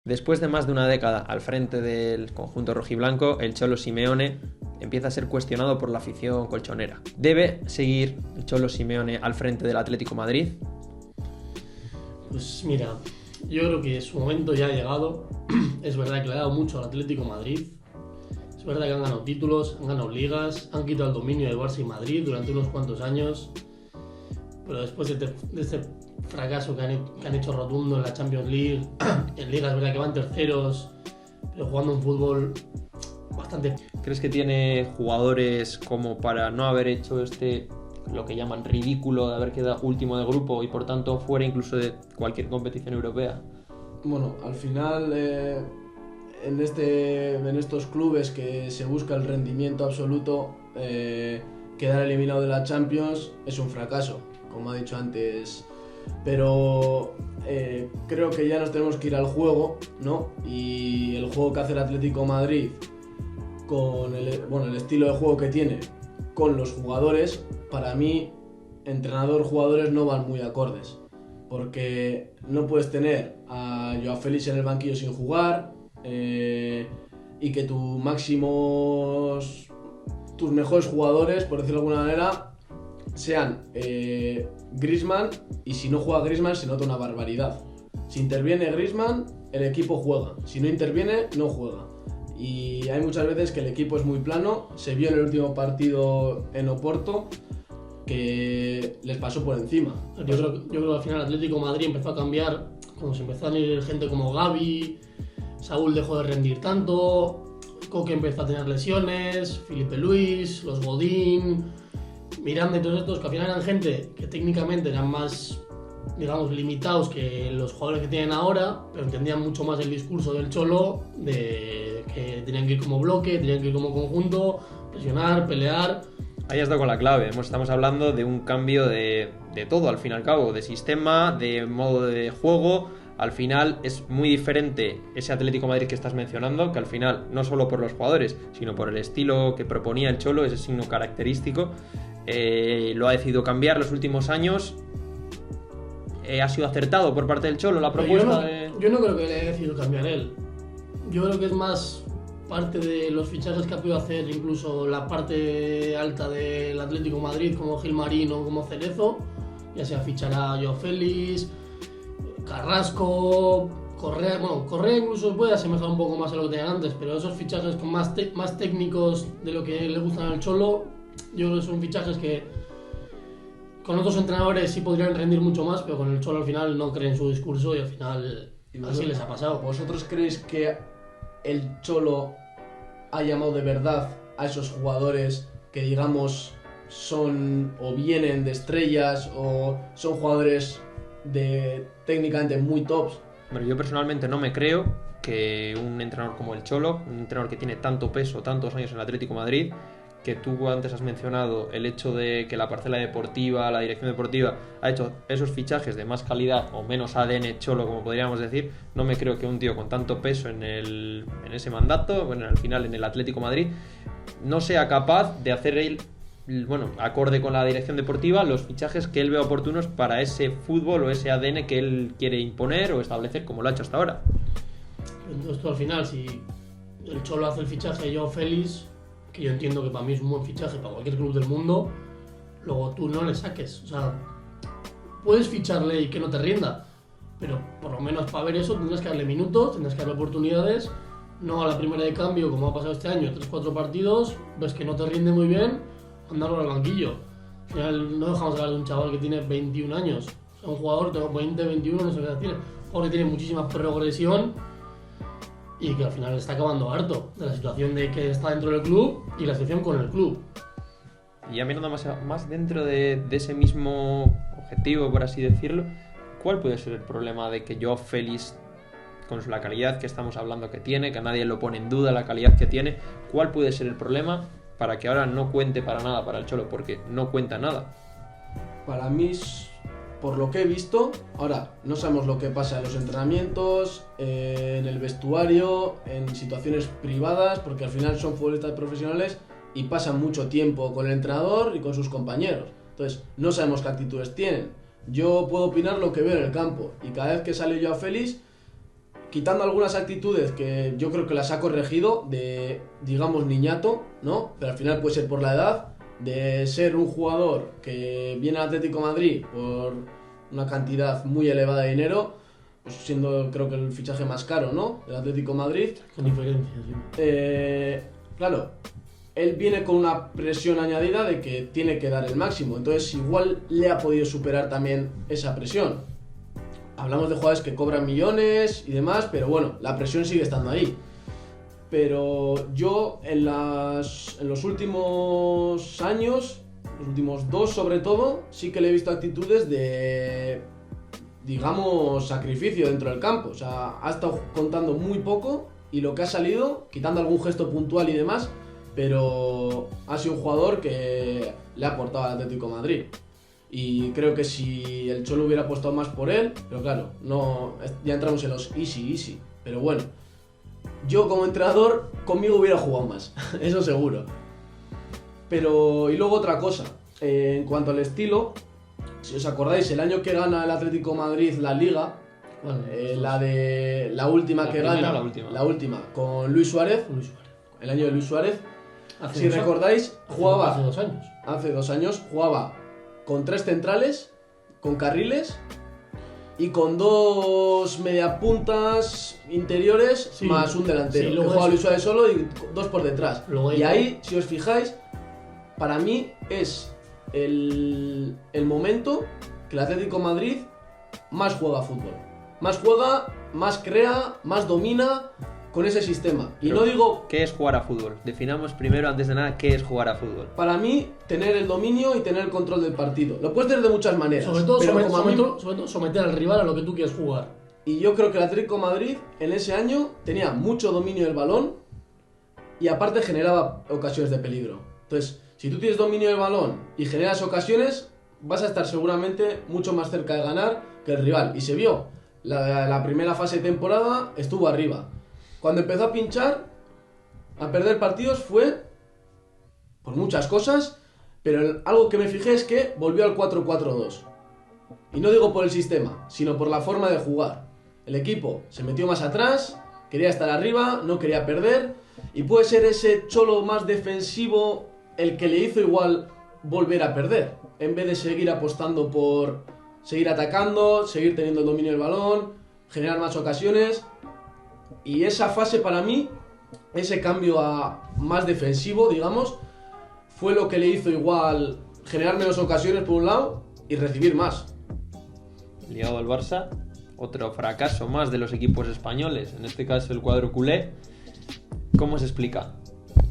Después de más de una década al frente del conjunto rojiblanco, el Cholo Simeone empieza a ser cuestionado por la afición colchonera. ¿Debe seguir el Cholo Simeone al frente del Atlético Madrid? Pues mira, yo creo que su momento ya ha llegado. Es verdad que le ha dado mucho al Atlético Madrid. Es verdad que han ganado títulos, han ganado ligas, han quitado el dominio de Barça y Madrid durante unos cuantos años. Pero después de este fracaso que han hecho rotundo en la Champions League, en Liga es verdad que van terceros, pero jugando un fútbol bastante... ¿Crees que tiene jugadores como para no haber hecho lo que llaman ridículo, de haber quedado último de grupo y por tanto fuera incluso de cualquier competición europea? Bueno, al final en estos clubes que se busca el rendimiento absoluto, quedar eliminado de la Champions es un fracaso, como ha dicho antes. Pero creo que ya nos tenemos que ir al juego, ¿no? Y el juego que hace el Atlético Madrid con el estilo de juego que tiene con los jugadores, para mí entrenador-jugadores no van muy acordes, porque no puedes tener a Joao Félix en el banquillo sin jugar y que tus mejores jugadores, por decirlo de alguna manera, sean Griezmann, y si no juega Griezmann se nota una barbaridad. Si interviene Griezmann, el equipo juega. Si no interviene, no juega. Y hay muchas veces que el equipo es muy plano. Se vio en el último partido en Oporto que les pasó por encima. Yo creo que al final el Atlético de Madrid empezó a cambiar cuando se empezó a ir gente como Gavi, Saúl dejó de rendir tanto, Coque empezó a tener lesiones, Felipe Luis, los Godín, Miranda y todos estos, que al final eran gente que técnicamente eran más, digamos, limitados que los jugadores que tienen ahora, pero entendían mucho más el discurso del Cholo, de que tenían que ir como bloque, tenían que ir como conjunto, presionar, pelear. Ahí has dado con la clave. Estamos hablando de un cambio de todo, al fin y al cabo, de sistema, de modo de juego. Al final es muy diferente ese Atlético de Madrid que estás mencionando, que al final, no solo por los jugadores, sino por el estilo que proponía el Cholo, ese signo característico, lo ha decidido cambiar los últimos años. ¿Ha sido acertado por parte del Cholo la propuesta? Yo no creo que le haya decidido cambiar él. Yo creo que es más parte de los fichajes que ha podido hacer incluso la parte alta del Atlético de Madrid, como Gilmarín o como Cerezo, ya sea fichar a Joao Félix, Carrasco, Correa. Bueno, Correa incluso puede asemejar un poco más a lo que tenían antes, pero esos fichajes con más técnicos de lo que le gustan al Cholo, yo creo que son fichajes que con otros entrenadores sí podrían rendir mucho más, pero con el Cholo al final no creen su discurso y al final así les ha pasado. ¿Vosotros creéis que el Cholo ha llamado de verdad a esos jugadores que, digamos, son o vienen de estrellas o son jugadores de técnicamente muy tops? Bueno, yo personalmente no me creo que un entrenador como el Cholo, un entrenador que tiene tanto peso, tantos años en el Atlético de Madrid, que tú antes has mencionado el hecho de que la parcela deportiva, la dirección deportiva ha hecho esos fichajes de más calidad o menos ADN Cholo, como podríamos decir. No me creo que un tío con tanto peso en ese mandato, bueno, al final en el Atlético de Madrid, no sea capaz de hacer él, bueno, acorde con la dirección deportiva, los fichajes que él ve oportunos para ese fútbol o ese ADN que él quiere imponer o establecer, como lo ha hecho hasta ahora. Entonces tú al final, si el Cholo hace el fichaje de Joao Félix, que yo entiendo que para mí es un buen fichaje para cualquier club del mundo, luego tú no le saques. O sea, puedes ficharle y que no te rinda, pero por lo menos para ver eso tendrás que darle minutos, tendrás que darle oportunidades, no a la primera de cambio como ha pasado este año, 3-4 partidos, ves que no te rinde muy bien, mandarlo al banquillo. Al final no dejamos de hablar de un chaval que tiene 21 años, o sea, un jugador, tengo 20, 21, no sé qué decir, un jugador que tiene muchísima progresión y que al final está acabando harto de la situación de que está dentro del club y la situación con el club. Y ya mirando más dentro de ese mismo objetivo, por así decirlo, ¿cuál puede ser el problema de que Joao Félix, con la calidad que estamos hablando que tiene, que nadie lo pone en duda la calidad que tiene, cuál puede ser el problema para que ahora no cuente para nada para el Cholo? Porque no cuenta nada. Para mí, por lo que he visto, ahora no sabemos lo que pasa en los entrenamientos, en el vestuario, en situaciones privadas, porque al final son futbolistas profesionales y pasan mucho tiempo con el entrenador y con sus compañeros. Entonces, no sabemos qué actitudes tienen. Yo puedo opinar lo que veo en el campo y cada vez que sale Joao Félix, quitando algunas actitudes que yo creo que las ha corregido de, digamos, niñato, ¿no? Pero al final puede ser por la edad, de ser un jugador que viene al Atlético de Madrid por una cantidad muy elevada de dinero, pues siendo creo que el fichaje más caro, ¿no? Del Atlético de Madrid. Con diferencia, sí. Claro, él viene con una presión añadida de que tiene que dar el máximo, entonces igual le ha podido superar también esa presión. Hablamos de jugadores que cobran millones y demás, pero bueno, la presión sigue estando ahí. Pero yo en los últimos años, los últimos 2 sobre todo, sí que le he visto actitudes de, digamos, sacrificio dentro del campo. O sea, ha estado contando muy poco y lo que ha salido, quitando algún gesto puntual y demás, pero ha sido un jugador que le ha aportado al Atlético de Madrid. Y creo que si el Cholo hubiera apostado más por él, pero claro, no, ya entramos en los easy. Pero bueno, yo como entrenador, conmigo hubiera jugado más, eso seguro. Pero, y luego otra cosa, en cuanto al estilo, si os acordáis, el año que gana el Atlético de Madrid la Liga, Bueno, la última que primera, gana, la última. con Luis Suárez, Luis Suárez. el año de Luis Suárez, Hace si dos años. recordáis, jugaba Hace 2 años. hace 2 años, jugaba con 3 centrales, con carriles y con 2 mediapuntas interiores, Sí, más un delantero. sí, Que luego juega es- Luis Suárez solo y 2 por detrás. Luego Y hay- ahí, si os fijáis, para mí es el momento que el Atlético de Madrid más juega a fútbol. Más juega, más crea, más domina con ese sistema. Y Pero, no digo, ¿qué es jugar a fútbol? Definamos primero, antes de nada, qué es jugar a fútbol. para mí, tener el dominio y tener el control del partido. Lo puedes tener de muchas maneras. Sobre todo, pero como a mí- sobre todo someter al rival a lo que tú quieres jugar. Y yo creo que el Atlético de Madrid en ese año tenía mucho dominio del balón y aparte generaba ocasiones de peligro. Entonces, si tú tienes dominio del balón y generas ocasiones, vas a estar seguramente mucho más cerca de ganar que el rival. Y se vio. La primera fase de temporada estuvo arriba. Cuando empezó a pinchar, a perder partidos fue por muchas cosas, pero algo que me fijé es que volvió al 4-4-2. Y no digo por el sistema, sino por la forma de jugar. El equipo se metió más atrás, quería estar arriba, no quería perder, y puede ser ese Cholo más defensivo el que le hizo igual volver a perder, en vez de seguir apostando por seguir atacando, seguir teniendo el dominio del balón, generar más ocasiones. Y esa fase para mí, ese cambio a más defensivo, digamos, fue lo que le hizo igual generar menos ocasiones por un lado y recibir más. Ligado al Barça, otro fracaso más de los equipos españoles, en este caso el cuadro culé. ¿Cómo se explica?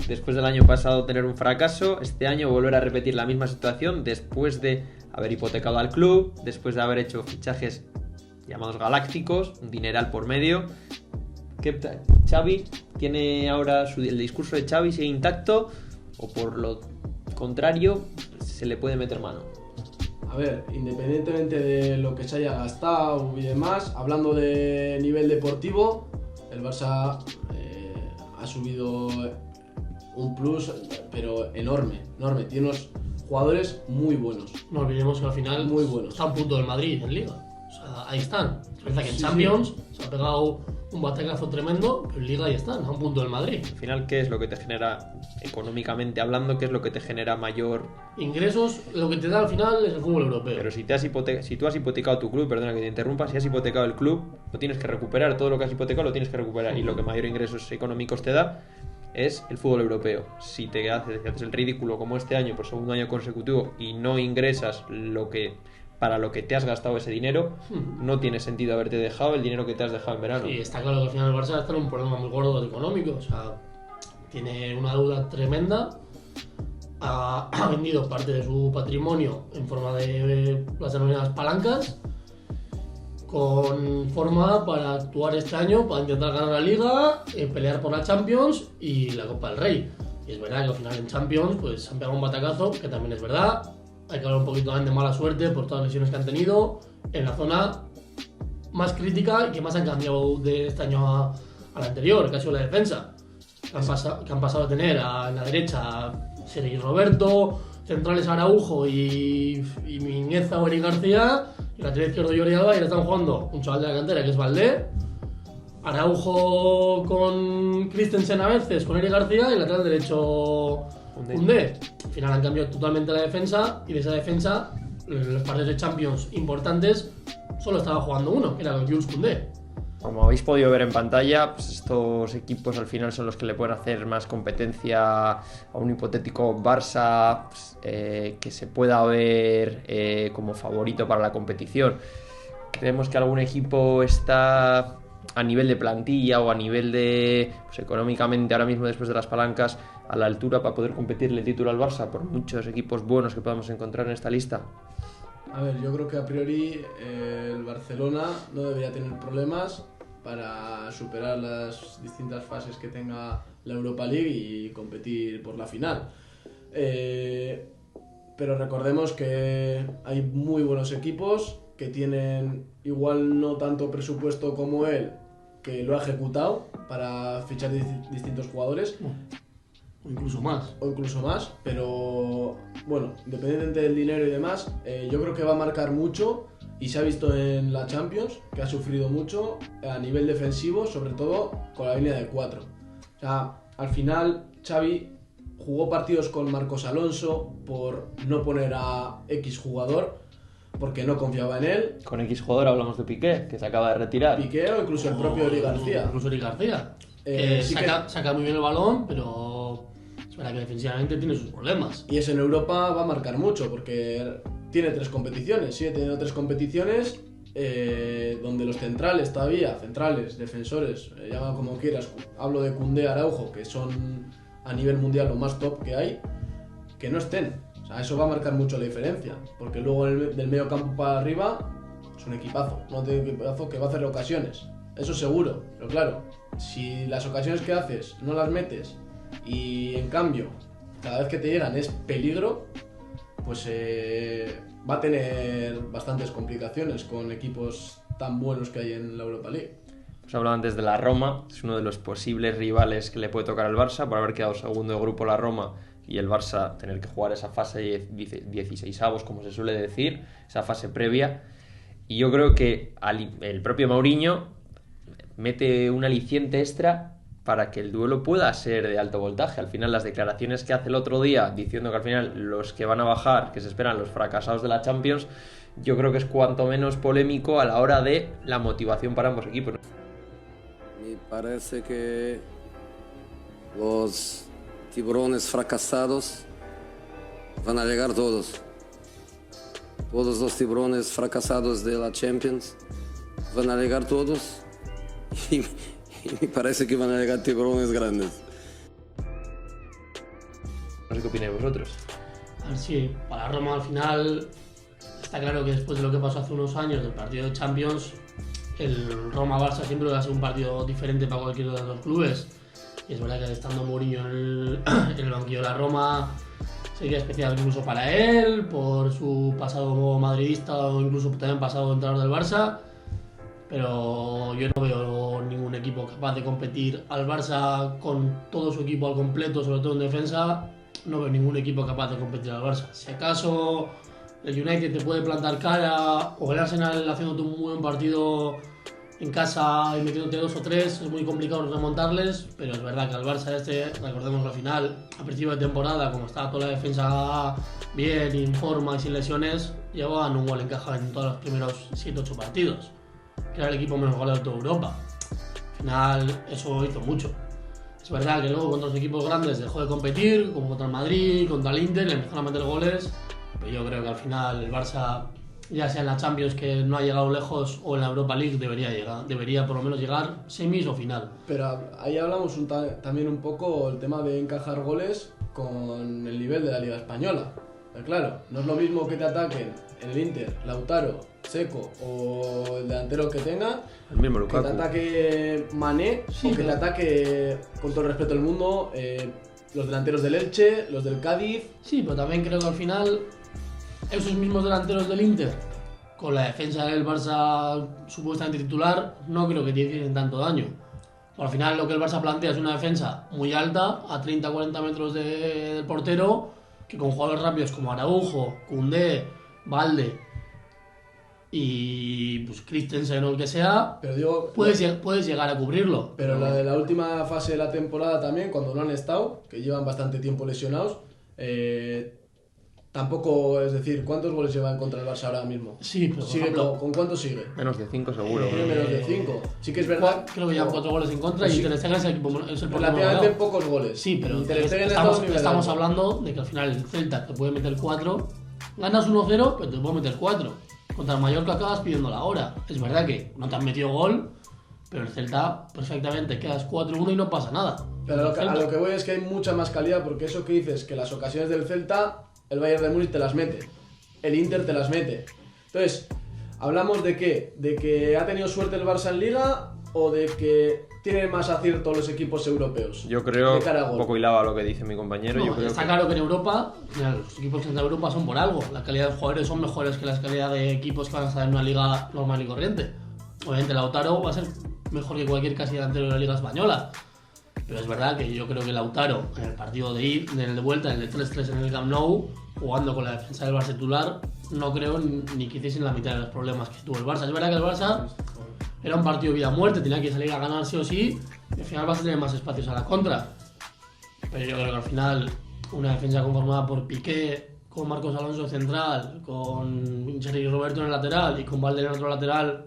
Después del año pasado tener un fracaso, este año volver a repetir la misma situación después de haber hipotecado al club, después de haber hecho fichajes llamados galácticos, un dineral por medio. ¿Xavi tiene ahora el discurso de Xavi sigue intacto o por lo contrario se le puede meter mano? A ver, independientemente de lo que se haya gastado y demás, hablando de nivel deportivo, el Barça ha subido un plus, pero enorme. Tiene unos jugadores muy buenos. No olvidemos que al final Muy buenos. está a un punto del Madrid en Liga. O sea, ahí están. Es verdad que en Sí, Champions se ha pegado un batacazo tremendo, pero en Liga ahí están, a un punto del Madrid. Al final, ¿qué es lo que te genera, económicamente hablando, qué es lo que te genera mayor? Ingresos, lo que te da al final es el fútbol europeo. Pero si tú has hipotecado tu club, perdona que te interrumpa, si has hipotecado el club, lo tienes que recuperar, todo lo que has hipotecado lo tienes que recuperar, y lo que mayor ingresos económicos te da es el fútbol europeo. Si haces el ridículo como este año por segundo año consecutivo y no ingresas para lo que te has gastado ese dinero, no tiene sentido haberte dejado el dinero que te has dejado en verano. Y está claro que al final el Barça está en un problema muy gordo económico. O sea, tiene una deuda tremenda. Ha vendido parte de su patrimonio en forma de las denominadas palancas, con forma para actuar este año, para intentar ganar la Liga, pelear por la Champions y la Copa del Rey. Y es verdad que al final en Champions pues se han pegado un batacazo, que también es verdad. Hay que hablar un poquito también de mala suerte por todas las lesiones que han tenido en la zona más crítica y que más han cambiado de este año al anterior, que ha sido la defensa. Que han pasado a tener en la derecha a Sergi Roberto, centrales Araujo y Mingueza o Eric García, y lateral izquierdo Jordi Alba, y ahora están jugando un chaval de la cantera que es Valdé, Araujo con Christensen a veces, con Eric García y el lateral derecho Koundé. Al final han cambiado totalmente la defensa y de esa defensa, en los partidos de Champions importantes, solo estaba jugando uno, que era Jules Koundé. Como habéis podido ver en pantalla, pues estos equipos al final son los que le pueden hacer más competencia a un hipotético Barça pues, que se pueda ver como favorito para la competición. Creemos que algún equipo está a nivel de plantilla o a nivel de pues, económicamente ahora mismo después de las palancas a la altura para poder competirle el título al Barça por muchos equipos buenos que podamos encontrar en esta lista. A ver, yo creo que a priori el Barcelona no debería tener problemas para superar las distintas fases que tenga la Europa League y competir por la final. Pero recordemos que hay muy buenos equipos que tienen igual no tanto presupuesto como él, que lo ha ejecutado para fichar distintos jugadores. O incluso más. Pero bueno, independientemente del dinero y demás, yo creo que va a marcar mucho y se ha visto en la Champions que ha sufrido mucho a nivel defensivo, sobre todo con la línea de 4. O sea, al final Xavi jugó partidos con Marcos Alonso por no poner a X jugador porque no confiaba en él. Con X jugador hablamos de Piqué, que se acaba de retirar. Piqué o incluso el propio Eric García. Incluso Eric García. Sí saca muy bien el balón, pero es verdad que defensivamente tiene sus problemas. Y eso en Europa va a marcar mucho, porque tiene 3 competiciones, sigue teniendo 3 competiciones donde los centrales todavía, defensores, llama como quieras, hablo de Koundé, Araujo, que son a nivel mundial lo más top que hay, que no estén. O sea, eso va a marcar mucho la diferencia, porque luego del medio campo para arriba es un equipazo que va a hacer ocasiones, eso seguro, pero claro, si las ocasiones que haces no las metes y en cambio cada vez que te llegan es peligro, pues va a tener bastantes complicaciones con equipos tan buenos que hay en la Europa League. Hemos hablado antes de la Roma, es uno de los posibles rivales que le puede tocar al Barça por haber quedado segundo de grupo la Roma y el Barça tener que jugar esa fase 16avos, como se suele decir, esa fase previa. Y yo creo que el propio Mourinho mete un aliciente extra para que el duelo pueda ser de alto voltaje. Al final las declaraciones que hace el otro día diciendo que al final los que van a bajar, que se esperan los fracasados de la Champions, yo creo que es cuanto menos polémico a la hora de la motivación para ambos equipos. Me parece que los tiburones fracasados van a llegar todos. Todos los tiburones fracasados de la Champions van a llegar todos y me parece que van a llegar tiburones grandes. No sé qué opináis vosotros. A ver si para Roma al final está claro que después de lo que pasó hace unos años del partido de Champions, el Roma-Barça siempre va a ser un partido diferente para cualquiera de los dos clubes. Y es verdad que estando Mourinho en el banquillo de la Roma sería especial incluso para él, por su pasado madridista o incluso también pasado entrenador del Barça. Pero yo no veo ningún equipo capaz de competir al Barça con todo su equipo al completo, sobre todo en defensa. No veo ningún equipo capaz de competir al Barça. Si acaso el United te puede plantar cara o el Arsenal haciéndote un muy buen partido en casa y metiéndote 2 o 3, es muy complicado remontarles, pero es verdad que al Barça recordemos la final, a principio de temporada, como estaba toda la defensa bien, en forma y sin lesiones, llevaban un gol encajado en todos los primeros 7-8 partidos, que era el equipo menos goleado de toda Europa. Al final eso hizo mucho. Es verdad que luego contra los equipos grandes dejó de competir, como contra el Madrid, contra el Inter, le empezaron a meter goles, pero yo creo que al final el Barça, ya sea en la Champions que no ha llegado lejos o en la Europa League debería por lo menos llegar semis o final. Pero ahí hablamos también un poco el tema de encajar goles con el nivel de la Liga Española. Pero claro, no es lo mismo que te ataquen en el Inter, Lautaro, Seco o el delantero que tenga, el mismo Lukaku, que te ataque Mané, sí, o que te ataque, con todo el respeto del mundo, los delanteros del Elche, los del Cádiz. Sí, pero también creo que al final esos mismos delanteros del Inter, con la defensa del Barça supuestamente titular, no creo que tienen tanto daño. Al final lo que el Barça plantea es una defensa muy alta, a 30-40 metros del portero, que con jugadores rápidos como Araujo, Koundé, Valde y pues Christensen o el que sea, Pero digo, puedes llegar a cubrirlo. pero la de la última fase de la temporada también, cuando no han estado, que llevan bastante tiempo lesionados, tampoco, es decir, ¿cuántos goles lleva en contra el Barça ahora mismo? Sí, pero por Sigue ejemplo, ¿con cuánto sigue? Menos de 5 seguro. Tiene menos de 5. Sí que es verdad. creo que llevan 4 goles en contra Pues y sí. Ter Stegen es el portero Relativamente goleado. pocos goles. Sí, pero Y Ter Stegen está a un nivel estamos alto. hablando de que al final el Celta te puede meter 4, ganas 1-0, pero te puede meter 4. Contra el Mallorca acabas pidiendo la hora. Es verdad que no te han metido gol, pero el Celta perfectamente quedas 4-1 y no pasa nada. Pero a Celta. lo que voy es que hay mucha más calidad, porque eso que dices, que las ocasiones del Celta, el Bayern de Múnich te las mete, el Inter te las mete. Entonces, ¿hablamos de qué? ¿De que ha tenido suerte el Barça en Liga o de que tienen más acierto los equipos europeos? Yo creo, De cara a un gol. poco hilado a lo que dice mi compañero, No, yo creo está que... claro que en Europa, mira, los equipos que entran a Europa son por algo. La calidad de jugadores son mejores que la calidad de equipos que van a estar en una liga normal y corriente. Obviamente Lautaro va a ser mejor que cualquier casi delantero de la liga española. Pero es verdad que yo creo que Lautaro, en el partido en el de vuelta, en el 3-3 en el Camp Nou, jugando con la defensa del Barça titular, no creo ni que hiciesen la mitad de los problemas que tuvo el Barça. Es verdad que el Barça era un partido de vida o muerte, tenía que salir a ganar sí o sí, y al final vas a tener más espacios a la contra. Pero yo creo que al final una defensa conformada por Piqué, con Marcos Alonso central, con Sergi Roberto en el lateral y con Valde en el otro lateral,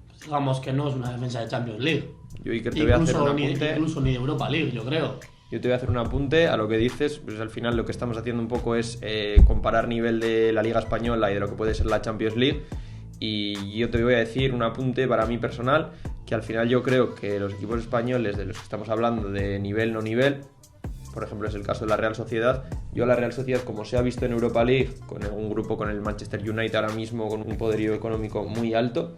pues digamos que no es una defensa de Champions League. Yo Iker, te voy a hacer un apunte. Incluso ni de Europa League, yo creo. Yo te voy a hacer un apunte a lo que dices, pues al final lo que estamos haciendo un poco es comparar nivel de la Liga Española y de lo que puede ser la Champions League. Y yo te voy a decir un apunte para mí personal, que al final yo creo que los equipos españoles de los que estamos hablando de nivel no nivel, por ejemplo es el caso de la Real Sociedad, yo a la Real Sociedad, como se ha visto en Europa League, con un grupo con el Manchester United ahora mismo con un poderío económico muy alto,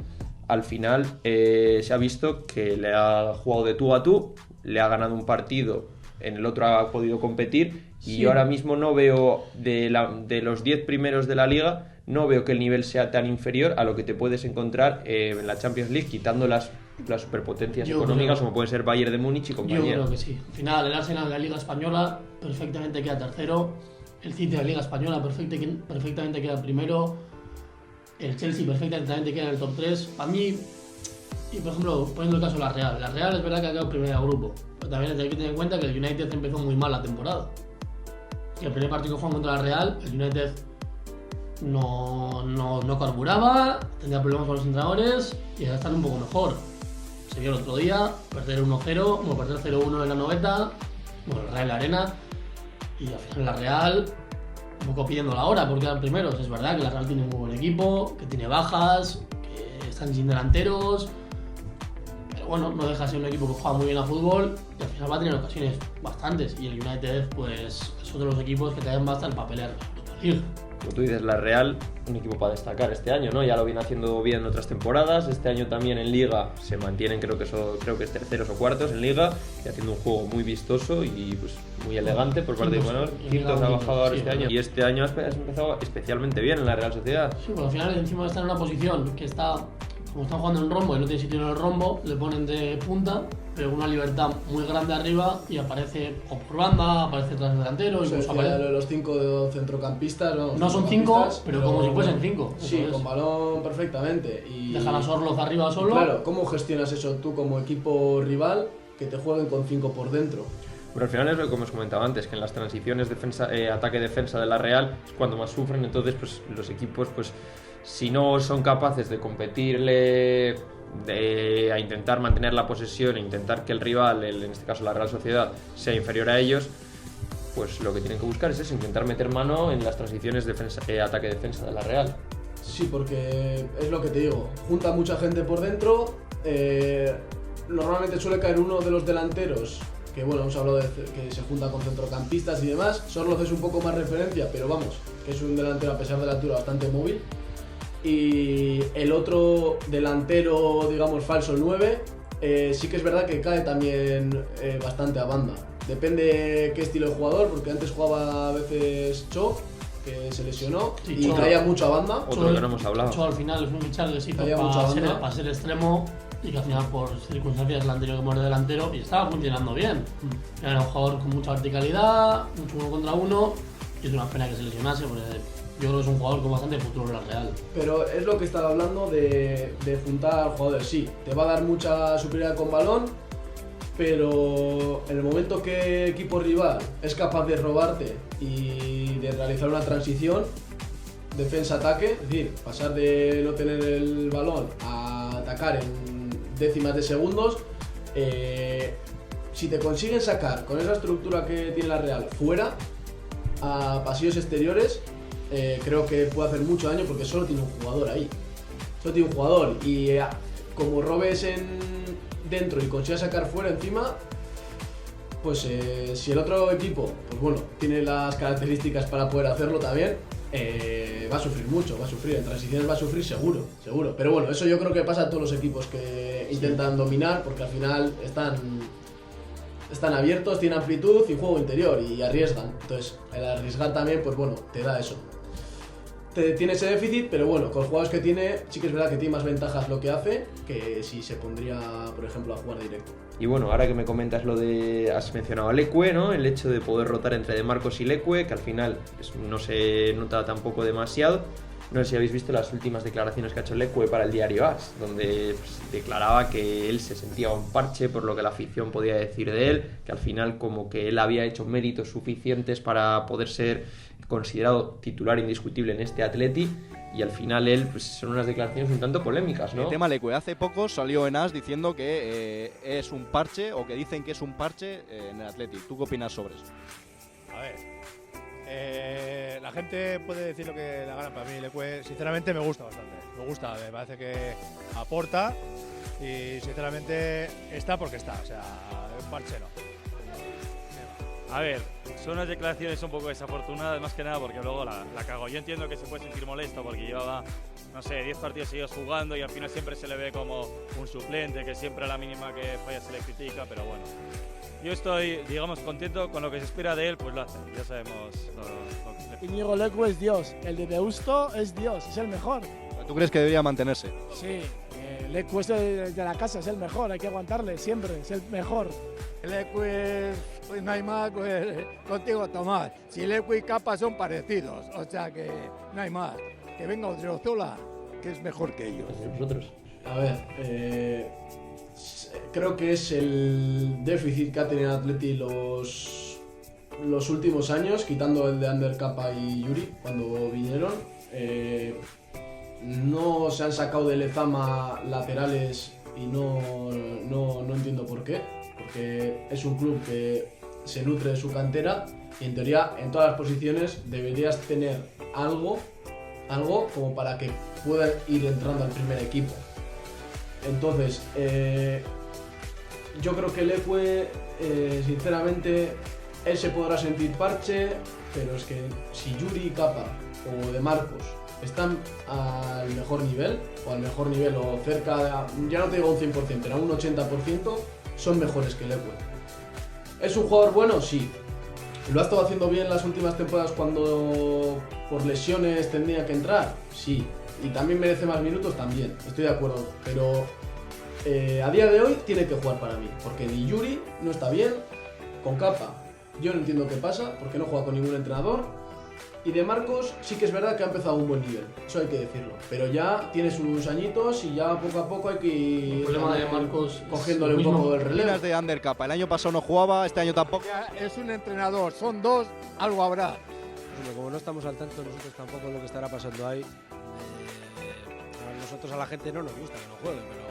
al final se ha visto que le ha jugado de tú a tú, le ha ganado un partido, en el otro ha podido competir y Sí. yo ahora mismo no veo de los 10 primeros de la liga, no veo que el nivel sea tan inferior a lo que te puedes encontrar en la Champions League, quitando las superpotencias Yo económicas creo- como pueden ser Bayern de Múnich y Yo compañía. creo que sí. Al final, el Arsenal de la Liga Española perfectamente queda tercero. El City de la Liga Española perfectamente queda primero. El Chelsea perfectamente queda en el top 3. Para mí, y por ejemplo, poniendo el caso de la Real. La Real es verdad que ha quedado primera de grupo. Pero también hay que tener en cuenta que el United empezó muy mal la temporada. Que el primer partido que jugó contra la Real, el United no carburaba, tenía problemas con los entrenadores y ahora están un poco mejor. Se vio el otro día, perder 1-0, bueno, perder 0-1 en la 90, bueno, el Real en la Arena, y al final la Real un poco pidiendo la hora porque eran primeros. Es verdad que la Real tiene un muy buen equipo, que tiene bajas, que están sin delanteros, pero bueno, no deja de ser un equipo que juega muy bien a fútbol y al final va a tener ocasiones bastantes. Y el United, pues, es otro de los equipos que también va a estar para pelear la Europa League. Como tú dices, la Real, un equipo para destacar este año, ¿no? Ya lo viene haciendo bien en otras temporadas. Este año también en Liga se mantienen, creo que es terceros o cuartos en Liga, y haciendo un juego muy vistoso y pues muy elegante por parte de Manuel. Quintos ha bajado ahora este año. Y este año has empezado especialmente bien en la Real Sociedad. Sí, pero al final encima está en una posición que está, como están jugando en rombo y no tiene sitio en el rombo, le ponen de punta, pero con una libertad muy grande arriba y aparece o por banda, aparece tras delantero, O sea, incluso es que aparece... los 5 centrocampistas, vamos, No son 5, centrocampistas, pero como si fuesen 5. Sí, con balón perfectamente. Y Dejan a Sorloz arriba solo. claro, ¿cómo gestionas eso tú como equipo rival que te jueguen con 5 por dentro? Pero al final es lo que hemos comentado antes, que en las transiciones ataque-defensa de la Real es cuando más sufren. Entonces pues los equipos, pues si no son capaces de competirle, a intentar mantener la posesión e intentar que el rival, en este caso la Real Sociedad, sea inferior a ellos, pues lo que tienen que buscar es eso, intentar meter mano en las transiciones ataque-defensa de la Real. Sí, porque es lo que te digo, junta mucha gente por dentro, normalmente suele caer uno de los delanteros, que bueno, hemos hablado de que se junta con centrocampistas y demás. Sorloz es un poco más referencia, pero vamos, que es un delantero a pesar de la altura bastante móvil. Y el otro delantero, digamos, falso 9, sí que es verdad que cae también bastante a banda. Depende qué estilo de jugador, porque antes jugaba a veces Cho, que se lesionó, Sí, y Cho. caía mucho a banda. Otro que no hemos hablado. Cho al final es un fichaje que se hizo Había mucha banda. para ser extremo y que al final por circunstancias le han tenido que poner delantero y estaba funcionando bien. Era un jugador con mucha verticalidad, mucho 1 contra 1 y es una pena que se lesionase porque Yo creo que es un jugador con bastante futuro en la Real. Pero es lo que estaba hablando de juntar jugadores. Sí, te va a dar mucha superioridad con balón, pero en el momento que equipo rival es capaz de robarte y de realizar una transición defensa-ataque, es decir, pasar de no tener el balón a atacar en décimas de segundos, si te consiguen sacar con esa estructura que tiene la Real fuera, a pasillos exteriores, creo que puede hacer mucho daño porque solo tiene un jugador ahí. Solo tiene un jugador y como robes dentro y consigas sacar fuera encima, pues si el otro equipo, pues bueno, tiene las características para poder hacerlo también, va a sufrir mucho, va a sufrir, en transiciones va a sufrir seguro. Pero bueno, eso yo creo que pasa a todos los equipos que intentan dominar, porque al final están abiertos, tienen amplitud y juego interior y arriesgan. Entonces, el arriesgar también, pues bueno, te da eso. Tiene ese déficit, pero bueno, con los jugadores que tiene, sí que es verdad que tiene más ventajas lo que hace que si se pondría, por ejemplo, a jugar directo. Y bueno, ahora que me comentas lo de, has mencionado a Leque, ¿no? El hecho de poder rotar entre De Marcos y Leque, que al final no se nota tampoco demasiado. No sé si habéis visto las últimas declaraciones que ha hecho Leque para el diario AS, donde declaraba que él se sentía un parche por lo que la afición podía decir de él, que al final como que él había hecho méritos suficientes para poder ser considerado titular indiscutible en este Atleti, y al final él, pues son unas declaraciones un tanto polémicas, ¿no? El tema Leque, hace poco salió en AS diciendo que es un parche, o que dicen que es un parche en el Atleti. ¿Tú qué opinas sobre eso? A ver, la gente puede decir lo que le gana. Para mí Leque sinceramente me gusta bastante, me parece que aporta y sinceramente está porque está, o sea, un parche no. A ver, son unas declaraciones un poco desafortunadas, más que nada porque luego la cago. Yo entiendo que se puede sentir molesto porque llevaba, no sé, 10 partidos seguidos jugando y al final siempre se le ve como un suplente, que siempre a la mínima que falla se le critica, pero bueno. Yo estoy, digamos, contento con lo que se espera de él, pues lo hace. Ya sabemos lo que... Íñigo Leque es Dios, el de Deusto es Dios, es el mejor. ¿Tú crees que debería mantenerse? Sí, Leque es de la casa, es el mejor, hay que aguantarle siempre, es el mejor. Leque, pues no hay más, pues contigo Tomás. Si Leque y Capa son parecidos, o sea que no hay más. Que venga Odriozola, que es mejor que ellos. ¿Vosotros? A ver, creo que es el déficit que ha tenido el Atleti los últimos años, quitando el de Ander, Capa y Yuri cuando vinieron. No se han sacado de Lezama laterales y no entiendo por qué, porque es un club que se nutre de su cantera y en teoría en todas las posiciones deberías tener algo como para que pueda ir entrando al primer equipo. Entonces, yo creo que Leque, sinceramente, él se podrá sentir parche, pero es que si Yuri y Capa o De Marcos están al mejor nivel o cerca de, ya no te digo un 100%, pero a un 80%, son mejores que Leque. ¿Es un jugador bueno? Sí. ¿Lo ha estado haciendo bien las últimas temporadas cuando por lesiones tendría que entrar? Sí. ¿Y también merece más minutos? También, estoy de acuerdo. Pero a día de hoy tiene que jugar para mí, porque ni Yuri no está bien, con Capa yo no entiendo qué pasa, porque no juega con ningún entrenador. Y De Marcos sí que es verdad que ha empezado a un buen nivel, eso hay que decirlo. Pero ya tiene sus añitos y ya poco a poco hay que ir. El problema de Marcos cogiéndole un poco del relevo. De Ander Capa, el año pasado no jugaba, este año tampoco. Es un entrenador, son dos, algo habrá. Pues como no estamos al tanto nosotros tampoco de lo que estará pasando ahí, a nosotros, a la gente no nos gusta que no juegue, pero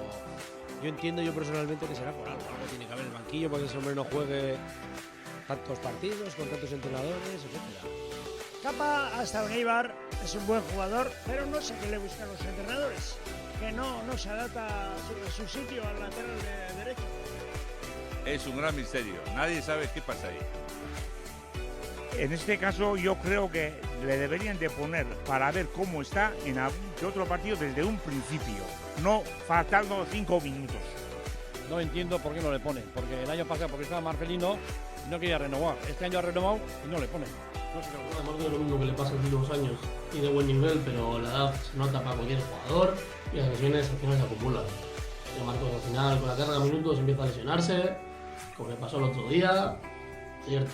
yo entiendo personalmente que será por algo tiene que haber en el banquillo para que ese hombre no juegue tantos partidos, con tantos entrenadores, etc. Capa ha estado en Eibar, es un buen jugador, pero no sé qué le buscan los entrenadores, que no se adapta a su sitio al lateral de derecho. Es un gran misterio, nadie sabe qué pasa ahí. En este caso yo creo que le deberían de poner para ver cómo está en algún que otro partido desde un principio, no faltando 5 minutos. No entiendo por qué no le ponen, porque el año pasado porque estaba Marcelino no quería renovar, este año ha renovado y no le ponen. No sé, además de lo mismo que le pasa en los últimos años y de buen nivel, pero la edad se nota para cualquier jugador y las lesiones al final se acumulan. De Marcos al final con la carga de minutos empieza a lesionarse, como le pasó el otro día, ayer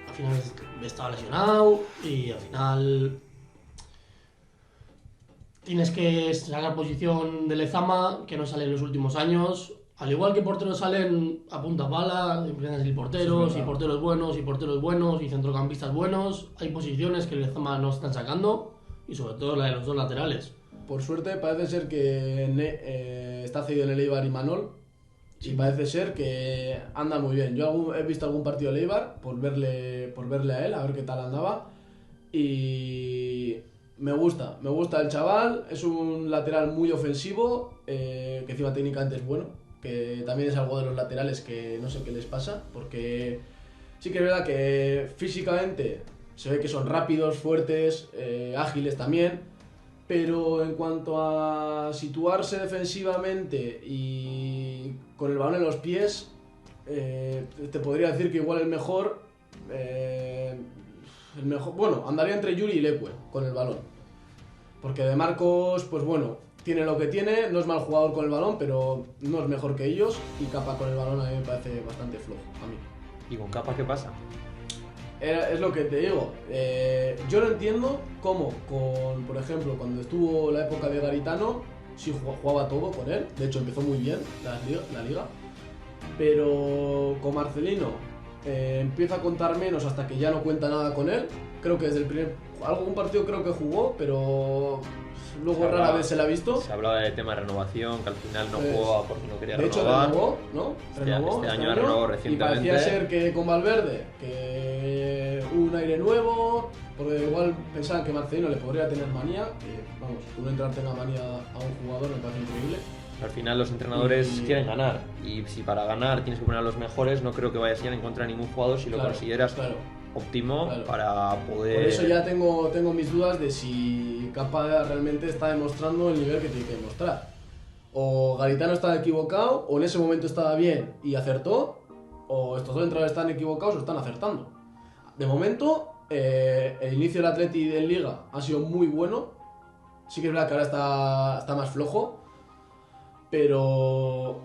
al final estaba lesionado y al final tienes que sacar posición de Lezama, que no sale en los últimos años. Al igual que porteros salen a punta pala, empiezan a salir porteros, y porteros buenos, y centrocampistas buenos. Hay posiciones que Lezama no están sacando, y sobre todo la de los dos laterales. Por suerte parece ser que está cedido en el Eibar Imanol, y parece ser que anda muy bien. Yo he visto algún partido de Eibar por verle a él, a ver qué tal andaba, y me gusta el chaval. Es un lateral muy ofensivo, que encima técnicamente es bueno, que también es algo de los laterales que no sé qué les pasa, porque sí que es verdad que físicamente se ve que son rápidos, fuertes, ágiles también, pero en cuanto a situarse defensivamente y con el balón en los pies, te podría decir que igual el mejor, bueno, andaría entre Yuri y Leque con el balón, porque De Marcos, pues bueno, tiene lo que tiene, no es mal jugador con el balón, pero no es mejor que ellos, y Capa con el balón a mí me parece bastante flojo, a mí. ¿Y con Capa qué pasa? Es lo que te digo, yo no entiendo cómo, por ejemplo, cuando estuvo la época de Garitano, sí jugaba todo con él, de hecho empezó muy bien la liga, pero con Marcelino empieza a contar menos hasta que ya no cuenta nada con él. Creo que desde algún partido creo que jugó, pero luego rara vez se la ha visto. Se hablaba del tema de renovación, que al final no jugaba porque no quería renovar. De hecho renovó, ¿no? Este año renovó recientemente. Y parecía ser que con Valverde, que un aire nuevo, porque igual pensaban que Marcelino le podría tener manía, que vamos, que un entrenador tenga manía a un jugador me parece increíble. Al final los entrenadores quieren ganar, y si para ganar tienes que poner a los mejores, no creo que vayas a ir a encontrar ningún jugador si lo consideras óptimo para poder... Por eso ya tengo mis dudas de si Capa realmente está demostrando el nivel que tiene que demostrar. O Garitano está equivocado, o en ese momento estaba bien y acertó, o estos dos entrenadores están equivocados o están acertando. De momento, el inicio del Atleti en Liga ha sido muy bueno. Sí que es verdad que ahora está más flojo, pero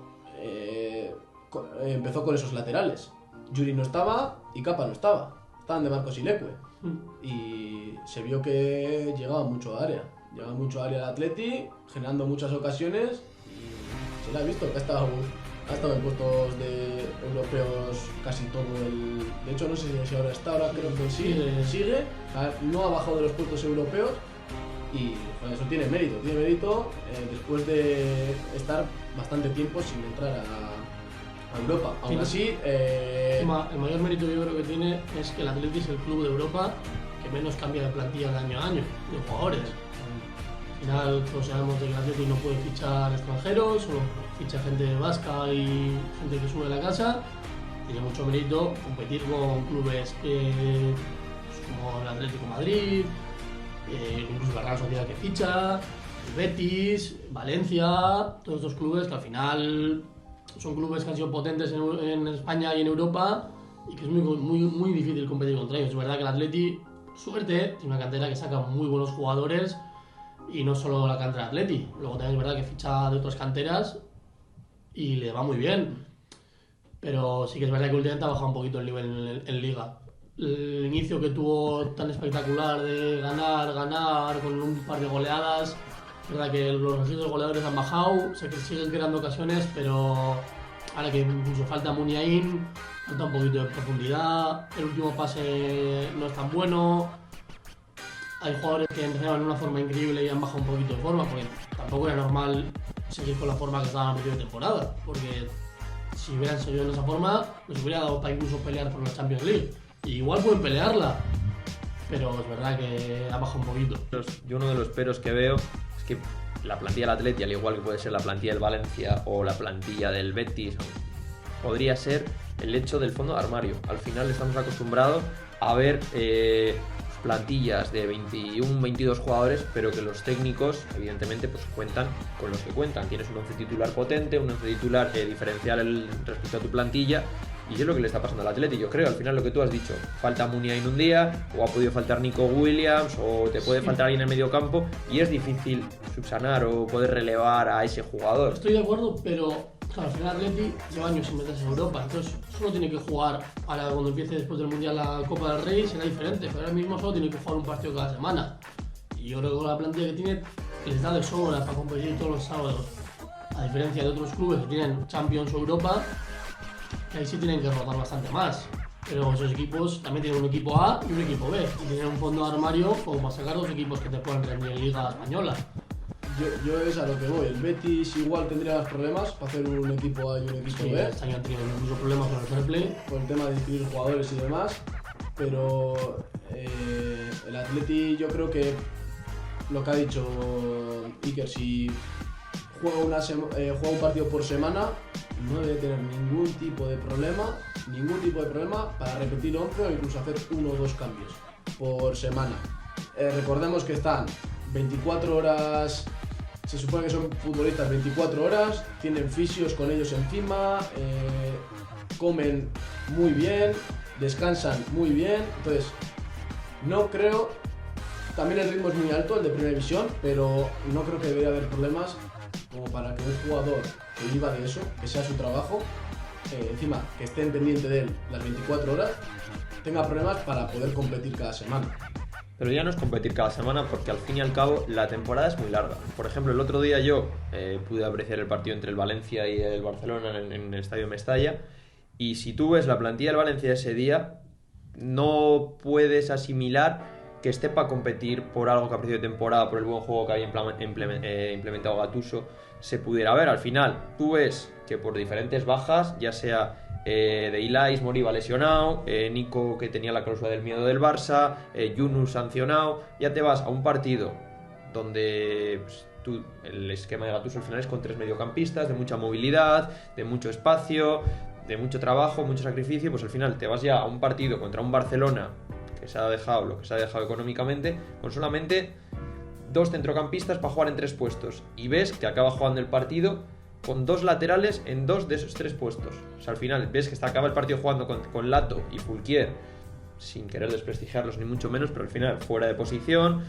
empezó con esos laterales. Yuri no estaba y Capa no estaba. Estaban De Marcos y Leque. Y se vio que llegaba mucho a área. Llegaba mucho a área el Atleti, generando muchas ocasiones, y se le ha visto que ha estado en puestos de europeos casi todo el... De hecho no sé si ahora está, ahora creo que sigue. No ha bajado de los puestos europeos, y bueno, eso tiene mérito después de estar bastante tiempo sin entrar a Europa. Aún así... El mayor mérito yo creo que tiene es que el Atleti es el club de Europa que menos cambia de plantilla de año a año, de jugadores. Al final todos sabemos que el Atleti no puede fichar extranjeros, solo ficha gente vasca y gente que sube a la casa. Tiene mucho mérito competir con clubes como el Atlético de Madrid, incluso la Real Sociedad que ficha, el Betis, Valencia, todos estos clubes que al final son clubes que han sido potentes en España y en Europa, y que es muy difícil competir contra ellos. Es verdad que el Atleti, por suerte, tiene una cantera que saca muy buenos jugadores, y no solo la cantera del Atleti. Luego también es verdad que ficha de otras canteras y le va muy bien. Pero sí que es verdad que últimamente ha bajado un poquito el nivel en Liga. El inicio que tuvo tan espectacular de ganar con un par de goleadas, es verdad que los registros goleadores han bajado, sé que siguen creando ocasiones, pero ahora que incluso falta Muniain, falta un poquito de profundidad, el último pase no es tan bueno. Hay jugadores que entrenaban de una forma increíble y han bajado un poquito de forma, porque tampoco era normal seguir con la forma que estaban a principio de temporada, porque si hubieran seguido en esa forma, les hubiera dado para incluso pelear por la Champions League. Y igual pueden pelearla, pero es verdad que ha bajado un poquito. Yo uno de los peros que veo es que la plantilla del Atleti, al igual que puede ser la plantilla del Valencia o la plantilla del Betis, podría ser el hecho del fondo de armario. Al final estamos acostumbrados a ver plantillas de 21, 22 jugadores, pero que los técnicos evidentemente pues cuentan con los que cuentan. Tienes un once titular potente, un once titular diferencial respecto a tu plantilla, y es lo que le está pasando al Atleti. Yo creo, al final, lo que tú has dicho, falta Muniain un día, o ha podido faltar Nico Williams, o te puede faltar alguien en el medio campo, y es difícil subsanar o poder relevar a ese jugador. Estoy de acuerdo, pero al final Atleti lleva años sin meterse en Europa, entonces solo tiene que jugar. Ahora cuando empiece después del Mundial la Copa del Rey será diferente, pero ahora mismo solo tiene que jugar un partido cada semana, y yo creo que con la plantilla que tiene les da de sobra para competir todos los sábados, a diferencia de otros clubes que tienen Champions o Europa, que ahí sí tienen que rotar bastante más. Pero esos equipos también tienen un equipo A y un equipo B, y tienen un fondo de armario como para sacar 2 equipos que te puedan rendir en Liga Española. Yo es a lo que voy. El Betis igual tendría más problemas para hacer un equipo A y un equipo Sí, B. este año han tenido incluso problemas con el fair play. Por el tema de inscribir jugadores y demás. Pero el Atleti, yo creo que lo que ha dicho Iker, si juega un partido por semana, no debe tener ningún tipo de problema para repetir 11 o incluso hacer 1 o 2 cambios por semana. Recordemos que están 24 horas, se supone que son futbolistas 24 horas, tienen fisios con ellos encima, comen muy bien, descansan muy bien, entonces no creo, también el ritmo es muy alto, el de primera división, pero no creo que debería haber problemas como para que un jugador que viva de eso, que sea su trabajo, encima que estén pendiente de él las 24 horas, tenga problemas para poder competir cada semana. Pero ya no es competir cada semana porque al fin y al cabo la temporada es muy larga. Por ejemplo, el otro día yo pude apreciar el partido entre el Valencia y el Barcelona en el Estadio Mestalla, y si tú ves la plantilla del Valencia ese día, no puedes asimilar que esté para competir por algo que a principio de temporada, por el buen juego que había implementado Gattuso, se pudiera ver. Al final, tú ves que por diferentes bajas, ya sea de Ilais, Moriba lesionado, Nico que tenía la cláusula del miedo del Barça, Yunus sancionado, ya te vas a un partido donde pues, el esquema de Gattuso al final es con 3 mediocampistas, de mucha movilidad, de mucho espacio, de mucho trabajo, mucho sacrificio, pues al final te vas ya a un partido contra un Barcelona que se ha dejado lo que se ha dejado económicamente, con solamente 2 centrocampistas para jugar en 3 puestos, y ves que acaba jugando el partido con 2 laterales en 2 de esos 3 puestos. O sea, al final ves que acaba el partido jugando con Lato y Fulquier, sin querer desprestigiarlos ni mucho menos, pero al final fuera de posición,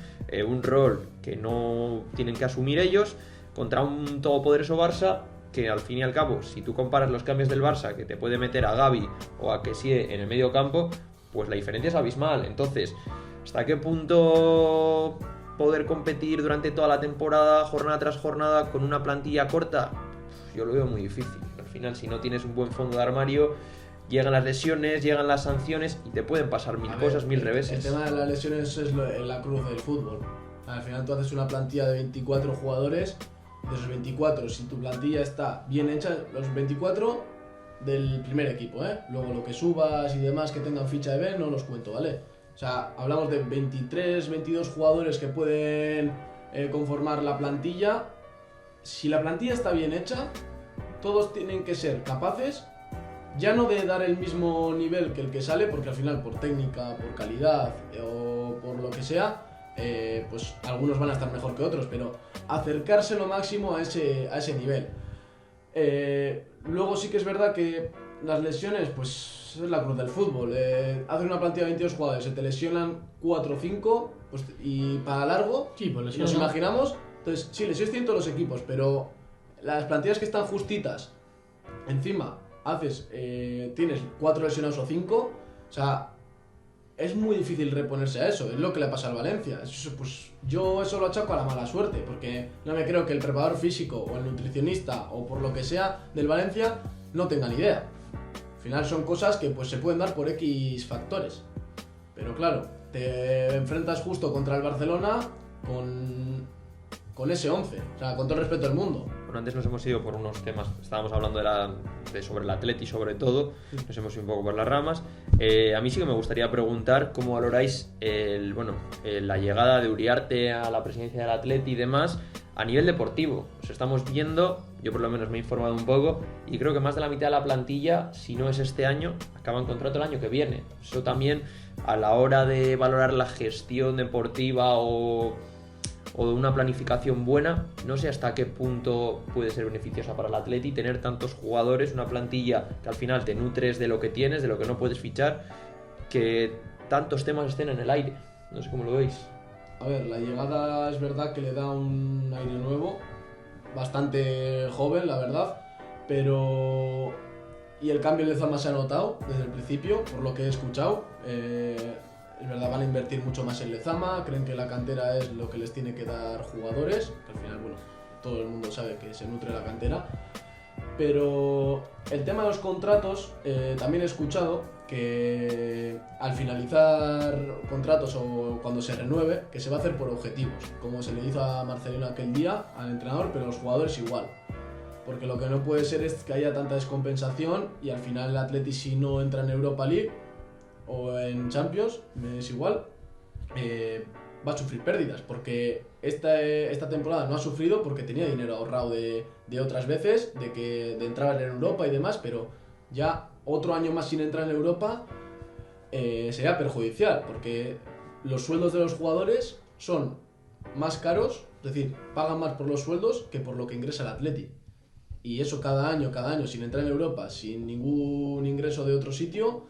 un rol que no tienen que asumir ellos, contra un todopoderoso Barça que al fin y al cabo, si tú comparas los cambios del Barça, que te puede meter a Gavi o a Kessie en el medio campo, pues la diferencia es abismal. Entonces, ¿hasta qué punto poder competir durante toda la temporada, jornada tras jornada, con una plantilla corta? Yo lo veo muy difícil. Al final, si no tienes un buen fondo de armario, llegan las lesiones, llegan las sanciones y te pueden pasar mil cosas, mil reveses. El tema de las lesiones es la cruz del fútbol. Al final tú haces una plantilla de 24 jugadores, de esos 24, si tu plantilla está bien hecha, los 24 del primer equipo, luego lo que subas y demás que tengan ficha de B no los cuento, ¿vale? O sea, hablamos de 23, 22 jugadores que pueden conformar la plantilla. Si la plantilla está bien hecha, todos tienen que ser capaces, ya no de dar el mismo nivel que el que sale, porque al final por técnica, por calidad o por lo que sea, pues algunos van a estar mejor que otros, pero acercarse lo máximo a ese nivel. Luego sí que es verdad que las lesiones, pues es la cruz del fútbol. Haces una plantilla de 22 jugadores, se te lesionan 4 o 5, pues, y para largo, sí, pues nos imaginamos. Entonces, sí, lesiones tienen todos los equipos, pero las plantillas que están justitas, encima tienes 4 lesionados o 5, o sea, es muy difícil reponerse a eso. Es lo que le pasa al Valencia. Pues yo eso lo achaco a la mala suerte, porque no me creo que el preparador físico o el nutricionista o por lo que sea del Valencia no tengan idea. Al final son cosas que pues se pueden dar por X factores. Pero claro, te enfrentas justo contra el Barcelona con ese 11, o sea, con todo el respeto del mundo. Bueno, antes nos hemos ido por unos temas, estábamos hablando sobre el Atleti sobre todo, nos hemos ido un poco por las ramas. A mí sí que me gustaría preguntar cómo valoráis la llegada de Uriarte a la presidencia del Atleti y demás a nivel deportivo. Os estamos viendo, yo por lo menos me he informado un poco, y creo que más de la mitad de la plantilla, si no es este año, acaban contrato el año que viene. Eso también, a la hora de valorar la gestión deportiva o de una planificación buena, no sé hasta qué punto puede ser beneficiosa para el Atleti tener tantos jugadores, una plantilla que al final te nutres de lo que tienes, de lo que no puedes fichar, que tantos temas estén en el aire. No sé cómo lo veis. A ver, la llegada es verdad que le da un aire nuevo, bastante joven, la verdad, pero... Y el cambio de Zama se ha notado desde el principio, por lo que he escuchado. Es verdad, van a invertir mucho más en Lezama, creen que la cantera es lo que les tiene que dar jugadores, que al final, bueno, todo el mundo sabe que se nutre la cantera. Pero el tema de los contratos, también he escuchado que al finalizar contratos o cuando se renueve, que se va a hacer por objetivos, como se le hizo a Marcelino aquel día, al entrenador, pero a los jugadores igual. Porque lo que no puede ser es que haya tanta descompensación y al final el Atleti, si no entra en Europa League o en Champions, me es igual, va a sufrir pérdidas, porque esta temporada no ha sufrido porque tenía dinero ahorrado de otras veces, de entrar en Europa y demás, pero ya otro año más sin entrar en Europa sería perjudicial, porque los sueldos de los jugadores son más caros, es decir, pagan más por los sueldos que por lo que ingresa el Atleti. Y eso cada año, sin entrar en Europa, sin ningún ingreso de otro sitio,